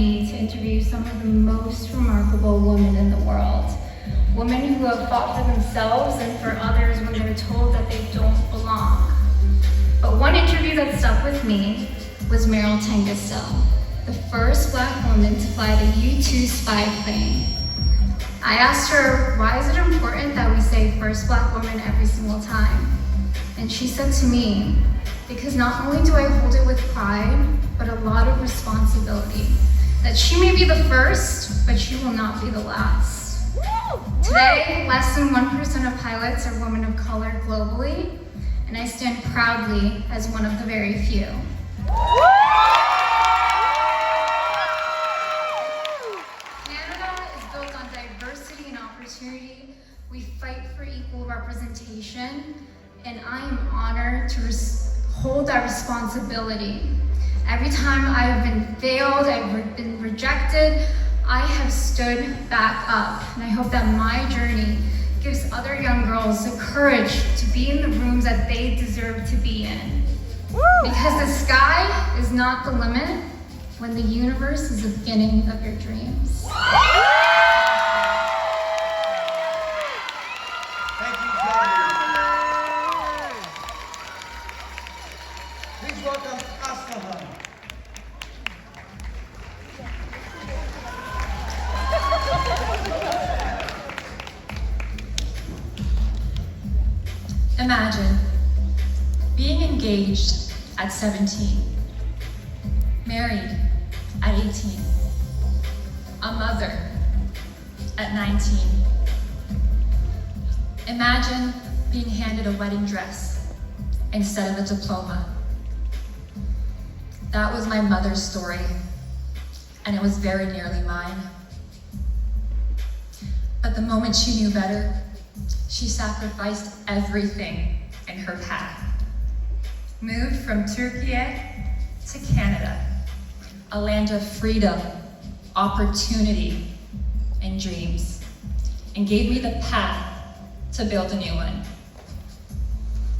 me to interview some of the most remarkable women in the world. Women who have fought for themselves and for others when they're told that they don't belong. But one interview that stuck with me was Meryl Tengistill, the first Black woman to fly the U-2 spy plane. I asked her, why is it important that we say first Black woman every single time? And she said to me, because not only do I hold it with pride, but a lot of responsibility. That she may be the first, but she will not be the last. Today, less than 1% of pilots are women of color globally, and I stand proudly as one of the very few. Canada is built on diversity and opportunity. We fight for equal representation, and I am honored to hold that responsibility. Every time I have been failed, I've been rejected, I have stood back up. And I hope that my journey gives other young girls the courage to be in the rooms that they deserve to be in. Because the sky is not the limit when the universe is the beginning of your dreams. Thank you, Jackie. Please welcome Asfahan. Imagine being engaged at 17, married at 18, a mother at 19. Imagine being handed a wedding dress instead of a diploma. That was my mother's story, and it was very nearly mine. But the moment she knew better, she sacrificed everything in her path. Moved from Turkey to Canada, a land of freedom, opportunity, and dreams, and gave me the path to build a new one.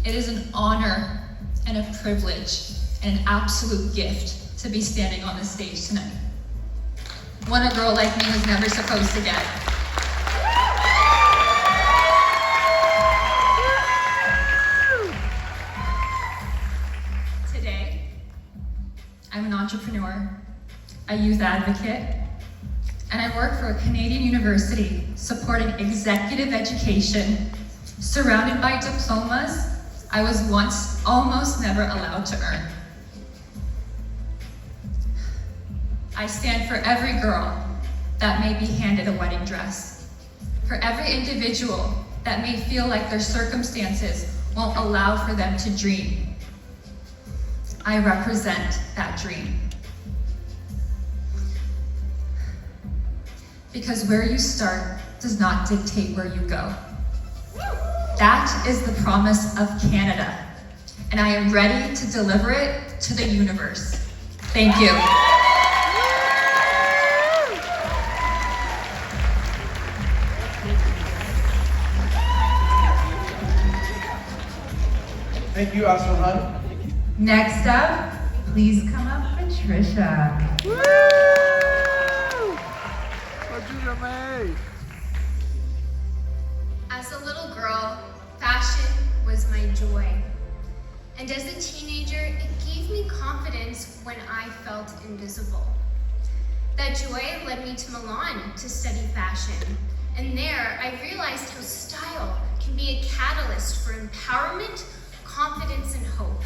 It is an honor and a privilege and an absolute gift to be standing on this stage tonight. One a girl like me was never supposed to get. Today, I'm an entrepreneur, a youth advocate, and I work for a Canadian university supporting executive education, surrounded by diplomas I was once almost never allowed to earn. I stand for every girl that may be handed a wedding dress, for every individual that may feel like their circumstances won't allow for them to dream. I represent that dream. Because where you start does not dictate where you go. That is the promise of Canada, and I am ready to deliver it to the universe. Thank you. Thank you, Asfahan. Next up, please come up, Patricia. As a little girl, fashion was my joy. And as a teenager, it gave me confidence when I felt invisible. That joy led me to Milan to study fashion. And there, I realized how style can be a catalyst for empowerment, confidence, and hope.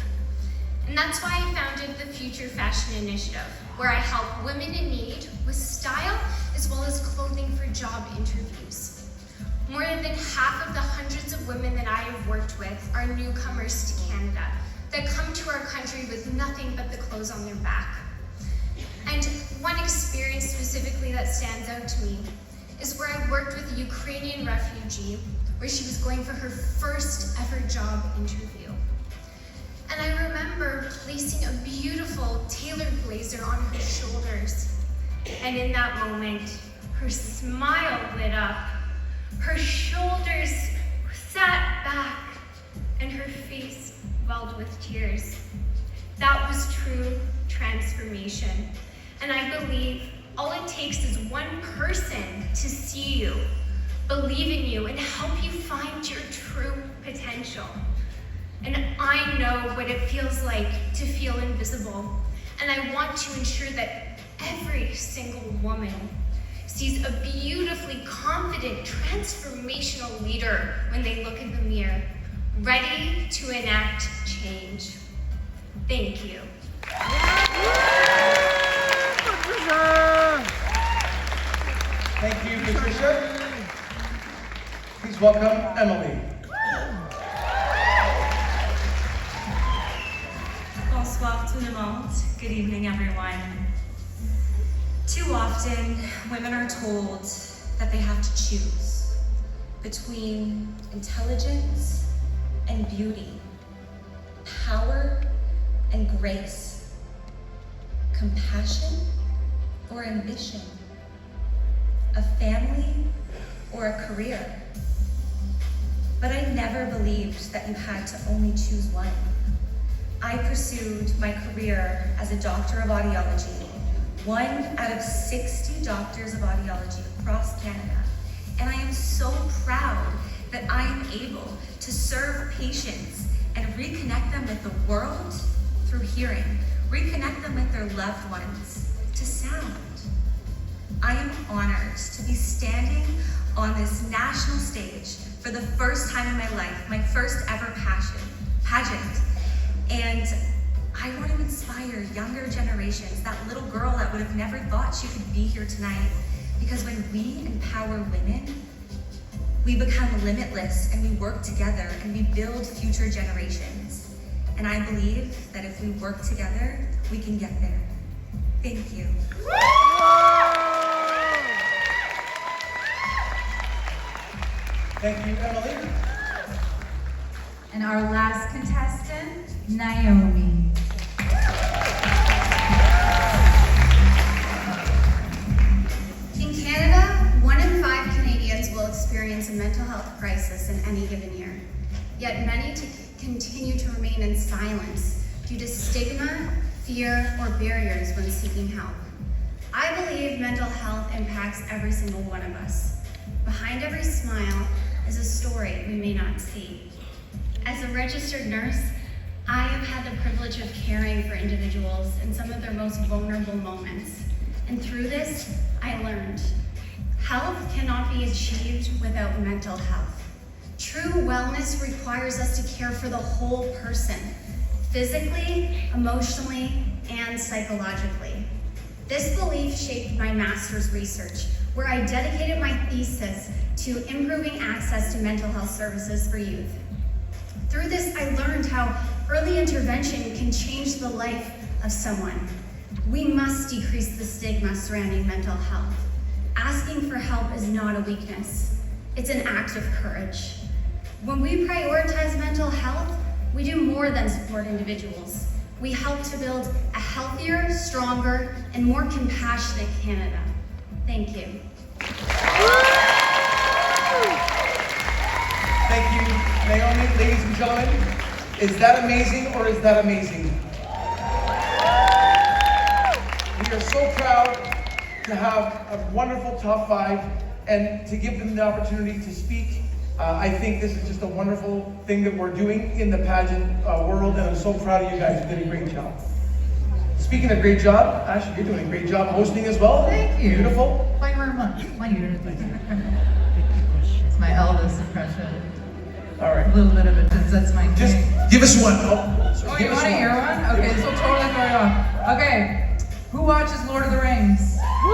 And that's why I founded the Future Fashion Initiative, where I help women in need with style as well as clothing for job interviews. More than half of the hundreds of women that I have worked with are newcomers to Canada that come to our country with nothing but the clothes on their back. And one experience specifically that stands out to me is where I worked with a Ukrainian refugee where she was going for her first ever job interview. And I remember placing a beautiful tailored blazer on her shoulders. And in that moment, her smile lit up, her shoulders sat back, and her face welled with tears. That was true transformation. And I believe all it takes is one person to see you, believe in you, and help you find your true potential. And I know what it feels like to feel invisible, and I want to ensure that every single woman sees a beautifully confident, transformational leader when they look in the mirror, ready to enact change. Thank you. Thank you, Patricia. Please welcome Emily. Bonsoir tout le monde. Good evening, everyone. Too often, women are told that they have to choose between intelligence and beauty, power and grace, compassion or ambition, a family or a career. But I never believed that you had to only choose one. I pursued my career as a doctor of audiology, one out of 60 doctors of audiology across Canada. And I am so proud that I am able to serve patients and reconnect them with the world through hearing, reconnect them with their loved ones to sound. I am honored to be standing on this national stage for the first time in my life, my first ever pageant. And I want to inspire younger generations, that little girl that would have never thought she could be here tonight. Because when we empower women, we become limitless and we work together and we build future generations. And I believe that if we work together, we can get there. Thank you. Thank you, Emily. And our last contestant, Naomi. In Canada, 1 in 5 Canadians will experience a mental health crisis in any given year. Yet many continue to remain in silence due to stigma, fear, or barriers when seeking help. I believe mental health impacts every single one of us. Behind every smile is a story we may not see. As a registered nurse, I have had the privilege of caring for individuals in some of their most vulnerable moments. And through this, I learned health cannot be achieved without mental health. True wellness requires us to care for the whole person, physically, emotionally, and psychologically. This belief shaped my master's research, where I dedicated my thesis to improving access to mental health services for youth. Through this, I learned how early intervention can change the life of someone. We must decrease the stigma surrounding mental health. Asking for help is not a weakness. It's an act of courage. When we prioritize mental health, we do more than support individuals. We help to build a healthier, stronger, and more compassionate Canada. Thank you. Thank you, Naomi. Ladies and gentlemen, is that amazing or is that amazing? We are so proud to have a wonderful top 5 and to give them the opportunity to speak. I think this is just a wonderful thing that we're doing in the pageant world, and I'm so proud of you guys. You did a great job. Speaking of great job, Ashley, you're doing a great job hosting as well. Thank you. Beautiful. Thank you very much. It's my eldest impression. All right. A little bit of it, that's my Just thing. give us one. Oh, sorry. Oh, Give you us want to hear one? Okay, so totally throw it on. Okay, who watches Lord of the Rings? Who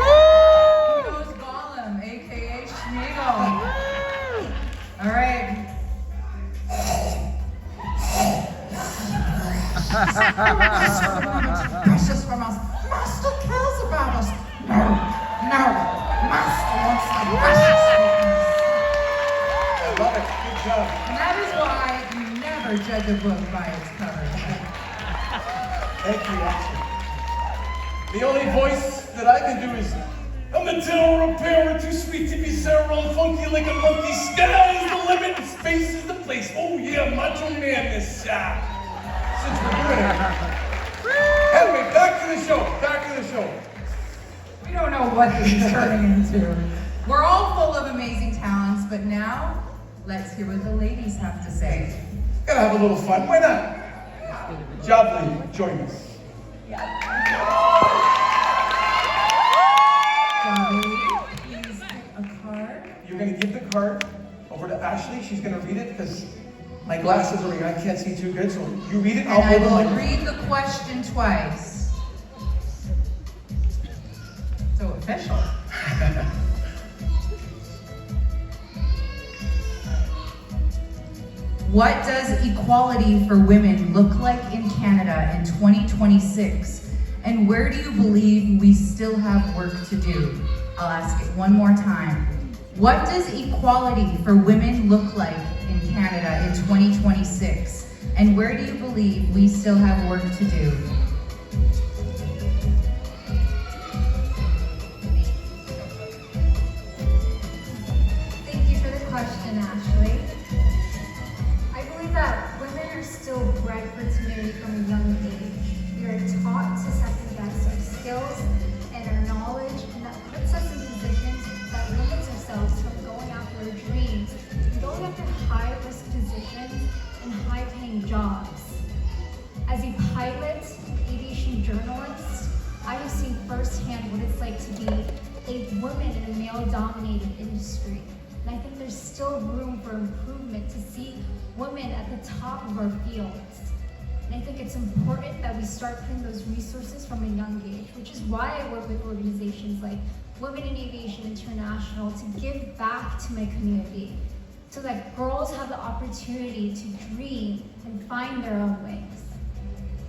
knows Gollum, aka Schmeagol? All right. Precious from us. Master cares about us. No, Master wants the precious things. I love it. Good job. And that is why you never judge a book by its cover. Thank you, Ashley. The only voice that I can do is, I'm a tower repairer, too sweet to be cerebral, funky like a monkey. Sky is the limit, space is the place. Oh yeah, macho man this since we're doing it. Anyway, back to the show. You don't know what this is turning into. We're all full of amazing talents, but now, let's hear what the ladies have to say. Gotta have a little fun, why not? Jobley, join us. Johnny, please pick a card. You're gonna give the card over to Ashley. She's gonna read it because my glasses are, I can't see too good, so you read it, I'll And I hold the will microphone. read the question twice. So official. What does equality for women look like in Canada in 2026? And where do you believe we still have work to do? I'll ask it one more time. What does equality for women look like in Canada in 2026? And where do you believe we still have work to do? Thank you for the question, Ashley. I believe that women are still bred for timidity from a young age. We are taught to second guess our skills and our knowledge, and that puts us in positions that limits ourselves from going after our dreams and going after high-risk positions and high-paying jobs. As a pilot and aviation journalist, I have seen firsthand what it's like to be a woman in a male-dominated industry. And I think there's still room for improvement to see women at the top of our fields. And I think it's important that we start putting those resources from a young age, which is why I work with organizations like Women in Aviation International to give back to my community, so that girls have the opportunity to dream and find their own wings.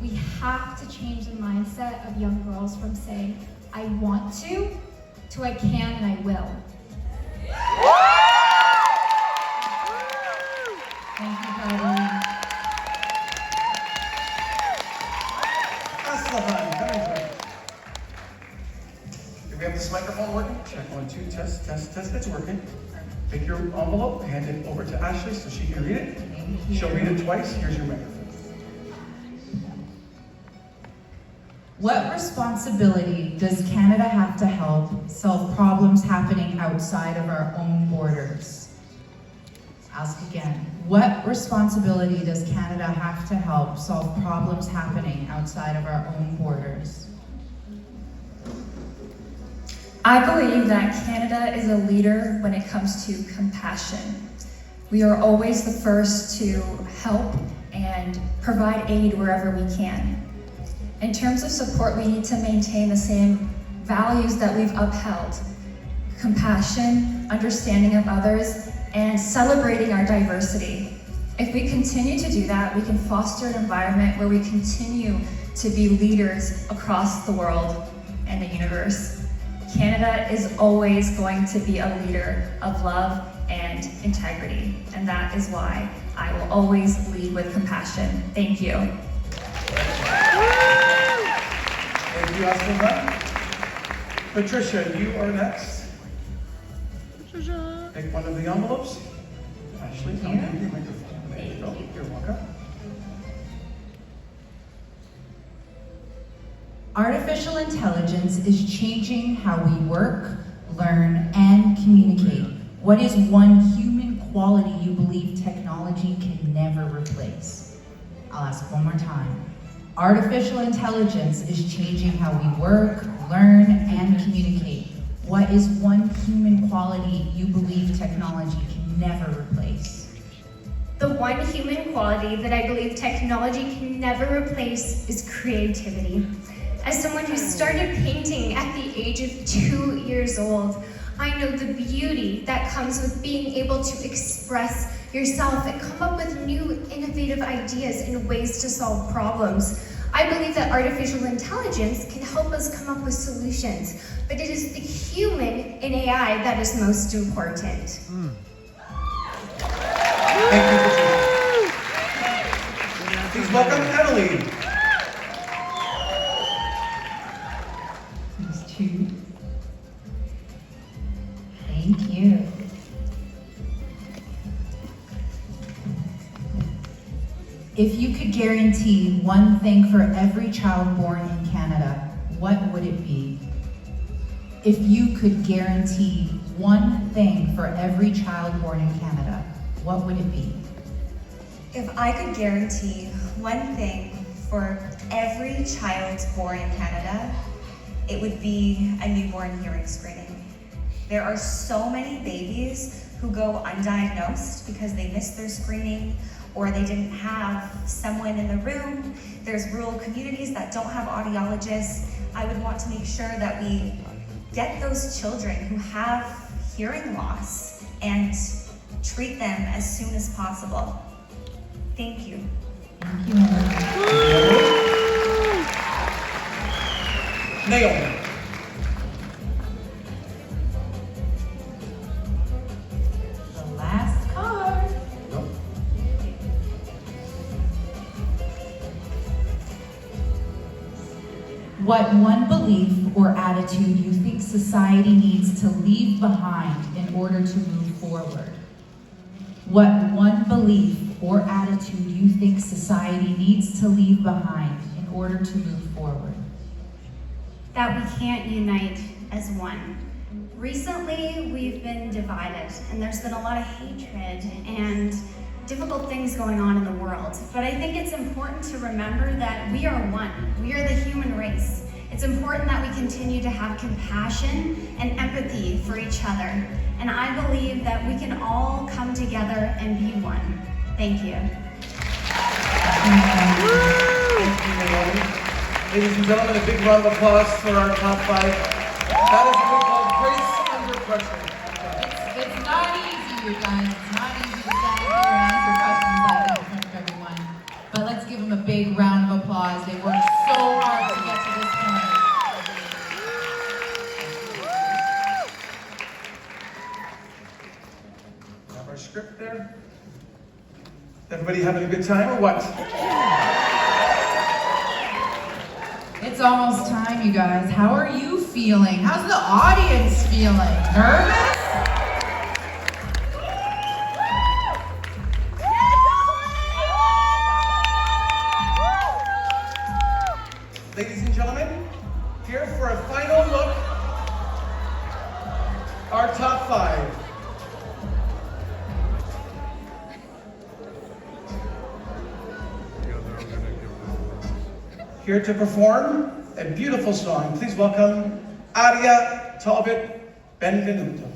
We have to change the mindset of young girls from saying, I want to I can and I will. Thank you, Patty. Aslan, come in, Joy. Do we have this microphone working? Check 1, 2, test, it's working. Take your envelope, hand it over to Ashley so she can read it. She'll read it twice, here's your microphone. What responsibility does Canada have to help solve problems happening outside of our own borders? Ask again. What responsibility does Canada have to help solve problems happening outside of our own borders? I believe that Canada is a leader when it comes to compassion. We are always the first to help and provide aid wherever we can. In terms of support, we need to maintain the same values that we've upheld: compassion, understanding of others, and celebrating our diversity. If we continue to do that, we can foster an environment where we continue to be leaders across the world and the universe. Canada is always going to be a leader of love and integrity, and that is why I will always lead with compassion. Thank you. Thank you, Aslan. Patricia, you are next. Take one of the envelopes. Ashley, I'll give you your microphone. There you go. You're welcome. Artificial intelligence is changing how we work, learn, and communicate. What is one human quality you believe technology can never replace? I'll ask one more time. Artificial intelligence is changing how we work, learn, and communicate. What is one human quality you believe technology can never replace? The one human quality that I believe technology can never replace is creativity. As someone who started painting at the age of 2 years old, I know the beauty that comes with being able to express yourself and come up with new innovative ideas and ways to solve problems. I believe that artificial intelligence can help us come up with solutions, but it is the human in AI that is most important. Thank you, Patricia. Please welcome Emily. These two. Thank you. If you could guarantee one thing for every child born in Canada, what would it be? If you could guarantee one thing for every child born in Canada, what would it be? If I could guarantee one thing for every child born in Canada, it would be a newborn hearing screening. There are so many babies who go undiagnosed because they missed their screening or they didn't have someone in the room. There's rural communities that don't have audiologists. I would want to make sure that we get those children who have hearing loss and treat them as soon as possible. Thank you. Thank you, Emily. Naomi. The last card. Nope. What one belief or attitude you think society needs to leave behind in order to move forward? What one belief or attitude you think society needs to leave behind in order to move forward? That we can't unite as one. Recently, we've been divided, and there's been a lot of hatred and difficult things going on in the world. But I think it's important to remember that we are one. We are the human race. It's important that we continue to have compassion and empathy for each other. And I believe that we can all come together and be one. Thank you. Thank you, Naomi. Ladies and gentlemen, a big round of applause for our top 5. That is what we call grace under pressure. It's not easy, you guys. It's not easy to stand here and answer questions like that in front of everyone. But let's give them a big round of applause. They worked so hard to get to this point. Have our script there. Everybody having a good time or what? It's almost time, you guys. How are you feeling? How's the audience feeling? Nervous? Ladies and gentlemen, here for a final look, our top 5. Here to perform a beautiful song, please welcome Aria Talbot Benvenuto.